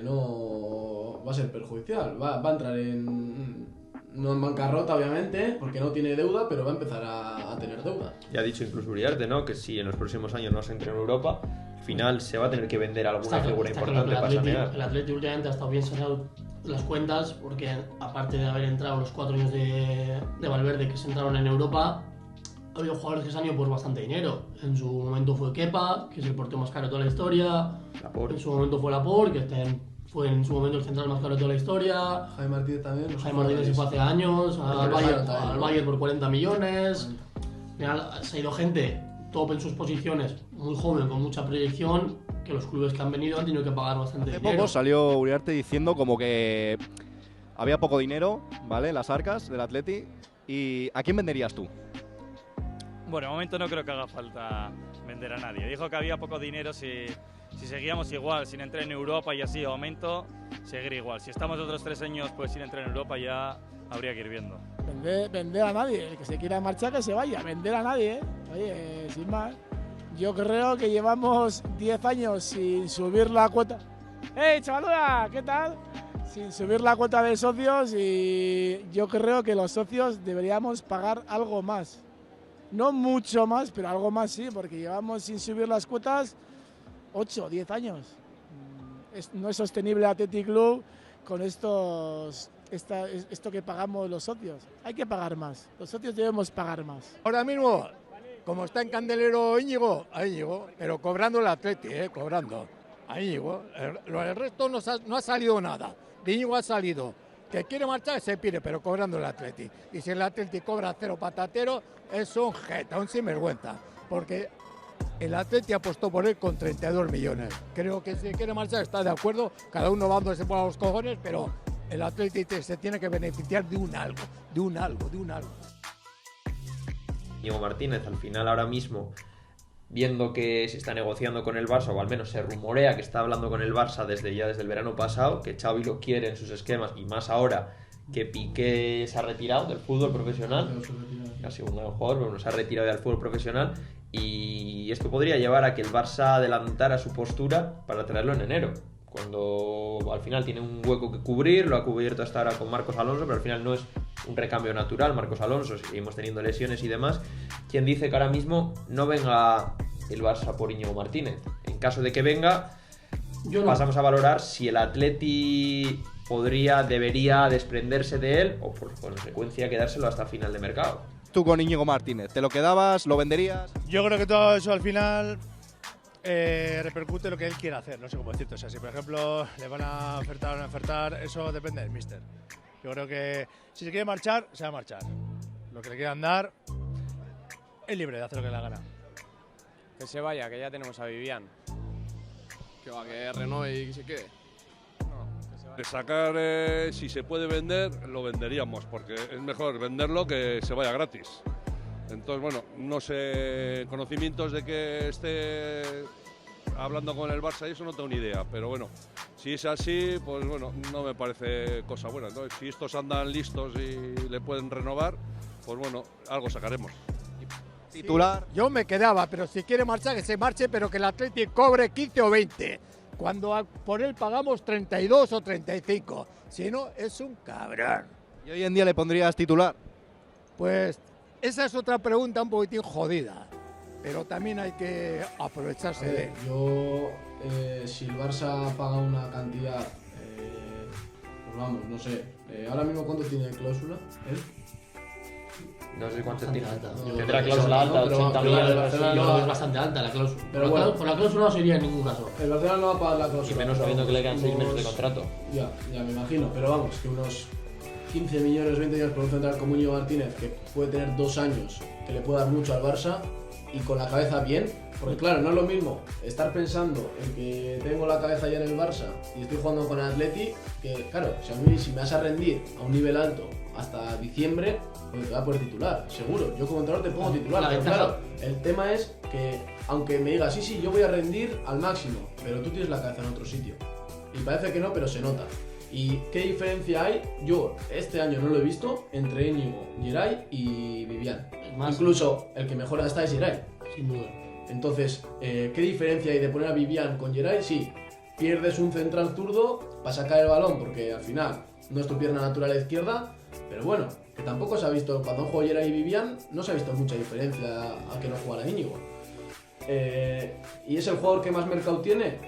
no va a ser perjudicial. Va a entrar no en bancarrota, obviamente, porque no tiene deuda, pero va a empezar a tener deuda. Ya ha dicho incluso Uriarte, ¿no?, que si en los próximos años no se entra en Europa, al final se va a tener que vender alguna figura importante para sanear. El Atleti últimamente ha estado bien saneado las cuentas, porque aparte de haber entrado los 4 años de Valverde que se entraron en Europa, ha habido jugadores que se han ido por bastante dinero. En su momento fue Kepa, que es el portero más caro de toda la historia. En su momento fue Laporte, que fue en su momento el central más caro de toda la historia. Jaime Martínez también. Jaime Martínez se fue hace años, al Bayern por 40 millones. Al final se ha ido gente top en sus posiciones, muy joven, con mucha proyección, que los clubes que han venido han tenido que pagar bastante Hace dinero. poco salió Uriarte diciendo como que había poco dinero, ¿vale?, en las arcas del Atleti. ¿Y a quién venderías tú? Bueno, de momento no creo que haga falta vender a nadie. Dijo que había poco dinero si seguíamos igual, sin entrar en Europa y así, de momento, seguir igual. Si estamos otros 3 años pues sin entrar en Europa ya habría que ir viendo. Vender a nadie, el que se quiera marchar que se vaya, vender a nadie, Oye, sin más. Yo creo que llevamos 10 años sin subir la cuota. ¡Hey, chavaluda! ¿Qué tal? Sin subir la cuota de socios, y yo creo que los socios deberíamos pagar algo más. No mucho más, pero algo más sí, porque llevamos sin subir las cuotas 8, 10 años. No es sostenible Athletic Club con esto que pagamos los socios. Hay que pagar más. Los socios debemos pagar más. Ahora mismo, como está en candelero Íñigo, pero cobrando el Atleti, cobrando. A Íñigo. El resto no ha salido nada. De Íñigo ha salido. Que quiere marchar, se pide, pero cobrando el Atleti. Y si el Atleti cobra 0 patatero, es un jeta, un sinvergüenza. Porque el Atleti apostó por él con 32 millones. Creo que si quiere marchar está de acuerdo, cada uno va dándose por los cojones, pero el Atleti se tiene que beneficiar de un algo. Íñigo Martínez, al final, ahora mismo, viendo que se está negociando con el Barça, o al menos se rumorea que está hablando con el Barça desde el verano pasado, que Xavi lo quiere en sus esquemas, y más ahora que Piqué se ha retirado del fútbol profesional, ha sido un gran jugador, pero no se ha retirado del fútbol profesional, y esto podría llevar a que el Barça adelantara su postura para traerlo en enero, cuando al final tiene un hueco que cubrir. Lo ha cubierto hasta ahora con Marcos Alonso, pero al final no es un recambio natural. Marcos Alonso, seguimos teniendo lesiones y demás. Quien dice que ahora mismo no venga el Barça por Íñigo Martínez. En caso de que venga, pasamos a valorar si el Atleti debería desprenderse de él, o por consecuencia quedárselo hasta final de mercado. Tú con Íñigo Martínez, ¿te lo quedabas, lo venderías? Yo creo que todo eso al final repercute en lo que él quiera hacer, no sé cómo decirte. O sea, si por ejemplo le van a ofertar o no ofertar, eso depende del míster. Yo creo que si se quiere marchar, se va a marchar. Lo que le quieran dar, es libre de hacer lo que le da gana. Que se vaya, que ya tenemos a Vivian. Que renove y que se quede. De sacar, si se puede vender, lo venderíamos, porque es mejor venderlo que se vaya gratis. Entonces, bueno, no sé, conocimientos de que esté hablando con el Barça y eso no tengo ni idea, pero bueno, si es así, pues bueno, no me parece cosa buena. Entonces, si estos andan listos y le pueden renovar, pues bueno, algo sacaremos. Titular. Sí, yo me quedaba, pero si quiere marchar, que se marche, pero que el Atleti cobre 15 o 20. Cuando por él pagamos 32 o 35. Si no, es un cabrón. ¿Y hoy en día le pondrías titular? Pues esa es otra pregunta un poquitín jodida. Pero también hay que aprovecharse de él. Yo, si el Barça paga una cantidad, Pues vamos, no sé. Ahora mismo, ¿cuánto tiene de cláusula él? No sé cuánto Bastante tiene. alta. Tendrá cláusula alta, pero 80 pero millones. el Barcelona Yo no creo que va- es bastante alta la cláusula. Pero bueno. Con la cláusula no sería en ningún caso. El Barcelona no va a pagar la cláusula. Y menos sabiendo que le quedan 6 meses de Unos- contrato. Ya me imagino. Pero vamos, que unos 15 millones, 20 millones por un central como Íñigo Martínez, que puede tener 2 años, que le puede dar mucho al Barça, y con la cabeza bien. Porque claro, no es lo mismo estar pensando en que tengo la cabeza ya en el Barça y estoy jugando con el Atleti, que claro, si me vas a rendir a un nivel alto hasta diciembre, pues te va a poner titular, seguro. Yo como entrenador te pongo titular. La Pero ventaja- claro, el tema es que aunque me digas, sí, yo voy a rendir al máximo, pero tú tienes la cabeza en otro sitio. Y parece que no, pero se nota. ¿Y qué diferencia hay? Yo este año no lo he visto entre Íñigo, Geray y Vivian. Más- Incluso el que mejor está es Geray. Sin duda. Entonces, ¿qué diferencia hay de poner a Vivian con Geray? Sí, pierdes un central zurdo para sacar el balón, porque al final no es tu pierna natural a la izquierda, pero bueno, que tampoco se ha visto, cuando juega Geray y Vivian, no se ha visto mucha diferencia a que no jugara Íñigo. ¿Y es el jugador que más mercado tiene?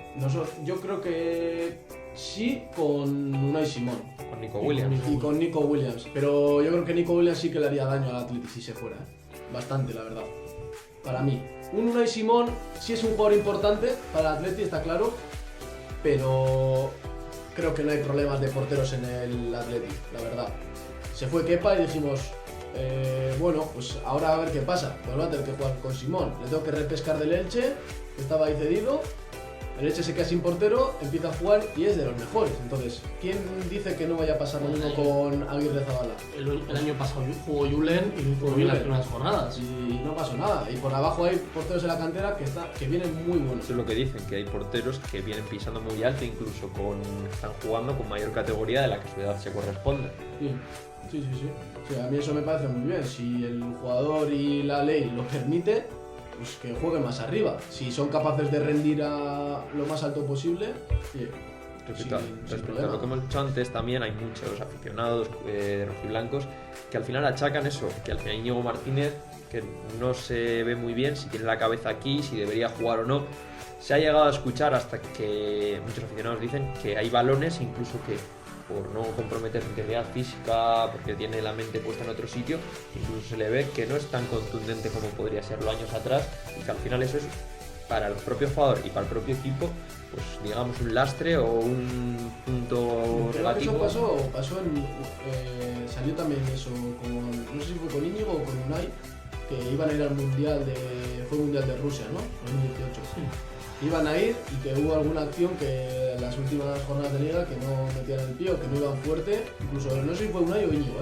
Yo creo que sí, con Unai Simón. Con Nico Williams. Y con Nico Williams. Pero yo creo que Nico Williams sí que le haría daño al Atleti si se fuera. Bastante, la verdad. Para mí. Un Unai Simón sí es un jugador importante para el Atleti, está claro. Pero creo que no hay problemas de porteros en el Atleti, la verdad. Se fue Kepa y dijimos, bueno, pues ahora a ver qué pasa. Pues va a tener que jugar con Simón. Le tengo que repescar del Elche, que estaba ahí cedido. El Elche se queda sin portero, empieza a jugar y es de los mejores. Entonces, ¿quién dice que no vaya a pasar lo mismo con Aguirre Zabala? El año pasado jugó Julen y jugó bien las primeras jornadas. Y no pasó nada. Y por abajo hay porteros en la cantera que vienen muy buenos. Eso es lo que dicen, que hay porteros que vienen pisando muy alto, incluso están jugando con mayor categoría de la que su edad se corresponde. Sí. Sí, a mí eso me parece muy bien. Si el jugador y la ley lo permite, pues que jueguen más arriba. Si son capaces de rendir a lo más alto posible, oye, Respecto a problema. lo que hemos dicho antes, también hay muchos aficionados de rojiblancos que al final achacan eso, que al final Íñigo Martínez, que no se ve muy bien si tiene la cabeza aquí, si debería jugar o no. Se ha llegado a escuchar hasta que muchos aficionados dicen que hay balones, incluso que por no comprometer su integridad física, porque tiene la mente puesta en otro sitio, incluso se le ve que no es tan contundente como podría serlo años atrás, y que al final eso es para el propio jugador y para el propio equipo, pues digamos un lastre o un punto Creo que negativo. eso pasó salió también eso, no sé si fue con Íñigo o con Unai, que iban a ir al Mundial fue el Mundial de Rusia, ¿no? 2018. Iban a ir y que hubo alguna acción que en las últimas jornadas de liga que no metían el pie o que no iban fuerte, incluso no sé si fue Unai o Íñigo,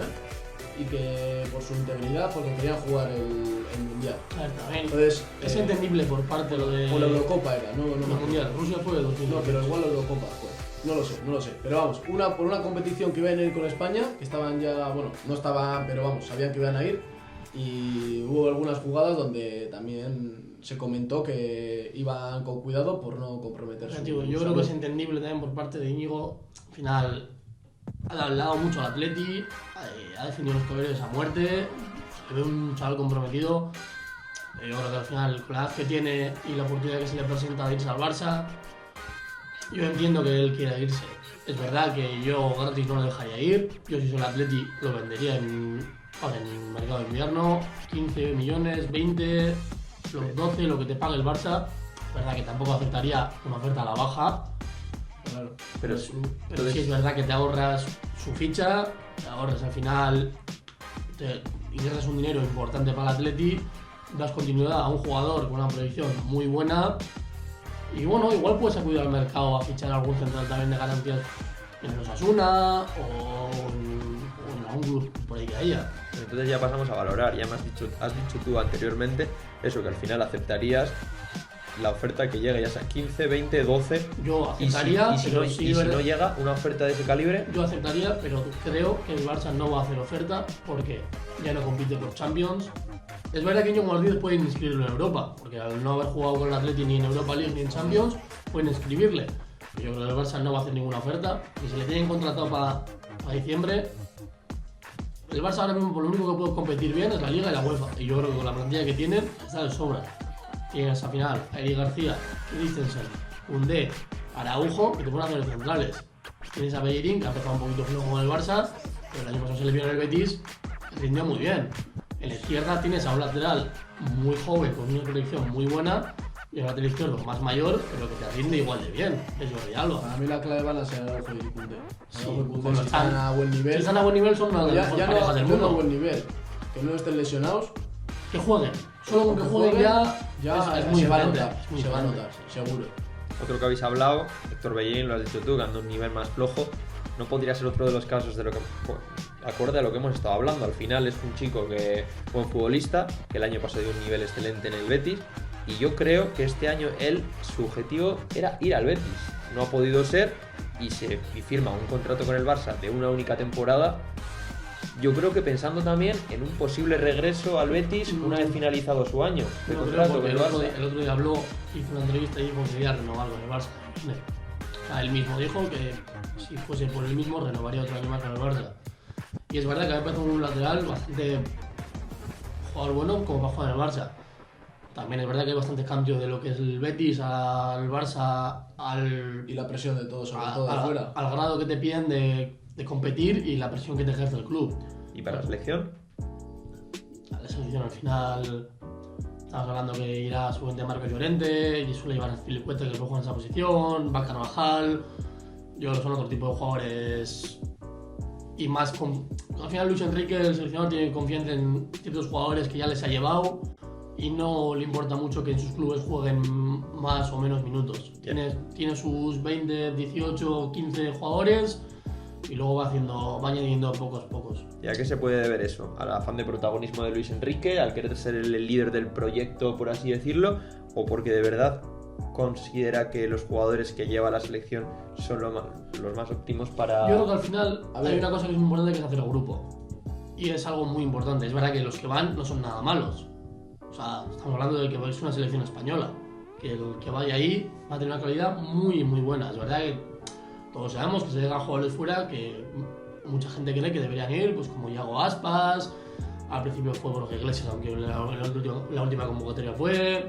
y que por su integridad, porque querían jugar el Mundial. A ver, también Entonces, es entendible por parte lo de... O la Eurocopa era, no el me acuerdo. Mundial. Rusia fue de 2018. No, pero igual la Eurocopa fue. No lo sé. Pero vamos, por una competición que iban a ir con España, que estaban ya, bueno, no estaban, pero vamos, sabían que iban a ir. Y hubo algunas jugadas donde también se comentó que iban con cuidado por no comprometer su Yo creo salud. que es entendible también por parte de Íñigo. Al final, ha dado mucho al Atleti, ha defendido los colores a muerte, se ve un chaval comprometido. Yo creo que al final, con la edad que tiene y la oportunidad que se le presenta de irse al Barça, yo entiendo que él quiera irse. Es verdad que yo gratis no lo dejaría ir. Yo si soy el Atleti lo vendería en mercado de invierno. 15 millones, 20, los 12, lo que te pague el Barça. Es verdad que tampoco aceptaría una oferta a la baja. Claro. Pero Sí es verdad que te ahorras su ficha, te ahorras al final, te ingresas un dinero importante para el Atleti, das continuidad a un jugador con una proyección muy buena y bueno, igual puedes acudir al mercado a fichar algún central también de garantías en el Osasuna o en algún club por ahí que haya. Entonces ya pasamos a valorar. Ya has dicho tú anteriormente eso, que al final aceptarías la oferta que llegue, ya sea 15, 20, 12. Yo aceptaría, y si pero no, sí, y si verdad. no llega una oferta de ese calibre, Yo aceptaría, pero creo que el Barça no va a hacer oferta porque ya no compite por Champions. Es verdad que Íñigo Martínez pueden inscribirlo en Europa, porque al no haber jugado con el Atleti ni en Europa League ni en Champions, pueden inscribirle. Pero yo creo que el Barça no va a hacer ninguna oferta. Y si le tienen contratado para diciembre, el Barça ahora mismo por lo único que puede competir bien es la Liga y la UEFA. Y yo creo que con la plantilla que tienen está de sobra. Tienes al final a Eric García, Christensen, Koundé, Araujo, que te pueden hacer centrales. Tienes a Bellerín, que ha empezado un poquito flojo con el Barça, pero el año pasado se le vio en el Betis, rindió muy bien. En la izquierda tienes a un lateral muy joven, con una proyección muy buena, y un lateral izquierdo más mayor, pero que te rinde igual de bien, es Jordi Alba. Para mí la clave van a ser Araujo y Koundé. Sí, Araujo y Koundé, cuando si están a buen nivel. Si están a buen nivel son una de las mejores parejas del mundo. No a buen nivel, que no estén lesionados. Que jueguen. Solo con que jueguen ya es muy se va a diferente. notar, Es muy se va a diferente. notar, seguro. Otro que habéis hablado, Héctor Bellerín, lo has dicho tú, que anda a un nivel más flojo. No podría ser otro de los casos de lo que, acorde a lo que hemos estado hablando. Al final es un chico que buen futbolista, que el año pasado dio un nivel excelente en el Betis, y yo creo que este año su objetivo era ir al Betis. No ha podido ser y firma un contrato con el Barça de una única temporada. Yo creo que pensando también en un posible regreso al Betis una vez finalizado su año de contrato con el Barça. El otro día habló, hizo una entrevista y dijo que quería renovar con el Barça. O sea, él mismo dijo que si fuese por él mismo renovaría otro año más con el Barça. Y es verdad que ha empezado un lateral bastante jugador bueno como para jugar en el Barça. También es verdad que hay bastante cambio de lo que es el Betis al Barça, y la presión de todos, sobre todo de afuera. Al grado que te piden de competir y la presión que te ejerce el club. ¿Y para la selección? La selección al final estamos hablando que irá seguramente Marco Llorente, y suele llevar a Filicueta, que juega en esa posición, va Carvajal. Yo creo que son otro tipo de jugadores. Y más al final Luis Enrique, el seleccionador, tiene confianza en ciertos jugadores que ya les ha llevado y no le importa mucho que en sus clubes jueguen más o menos minutos. Tiene sus 20, 18, 15 jugadores y luego va añadiendo pocos. ¿Y a qué se puede deber eso? ¿Al afán de protagonismo de Luis Enrique? ¿Al querer ser el líder del proyecto, por así decirlo? ¿O porque de verdad considera que los jugadores que lleva la selección son los más óptimos para...? Yo creo que al final hay una cosa que es muy importante, que es hacer el grupo. Y es algo muy importante. Es verdad que los que van no son nada malos. O sea, estamos hablando de que es una selección española. Que el que vaya ahí va a tener una calidad muy, muy buena. Es verdad que todos sabemos que se llegan jugadores fuera que mucha gente cree que deberían ir, pues como Iago Aspas. Al principio fue Borja Iglesias, aunque en la última convocatoria fue.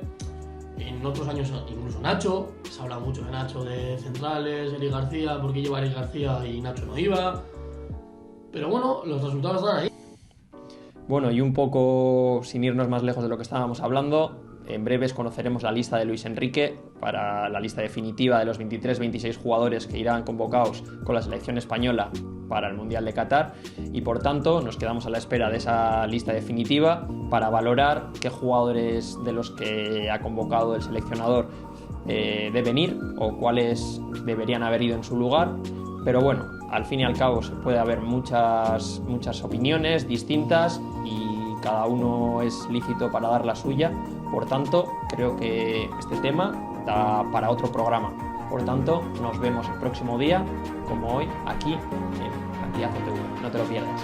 En otros años incluso Nacho. Se habla mucho de Nacho de centrales, Eric García, porque lleva Eric García y Nacho no iba. Pero bueno, los resultados están ahí. Bueno, y un poco sin irnos más lejos de lo que estábamos hablando, en breves conoceremos la lista de Luis Enrique para la lista definitiva de los 23-26 jugadores que irán convocados con la selección española para el Mundial de Qatar, y por tanto nos quedamos a la espera de esa lista definitiva para valorar qué jugadores de los que ha convocado el seleccionador deben ir o cuáles deberían haber ido en su lugar. Pero bueno, al fin y al cabo se puede haber muchas opiniones distintas y cada uno es lícito para dar la suya. Por tanto, creo que este tema da para otro programa. Por tanto, nos vemos el próximo día, como hoy, aquí en Cantillazo TV. No te lo pierdas.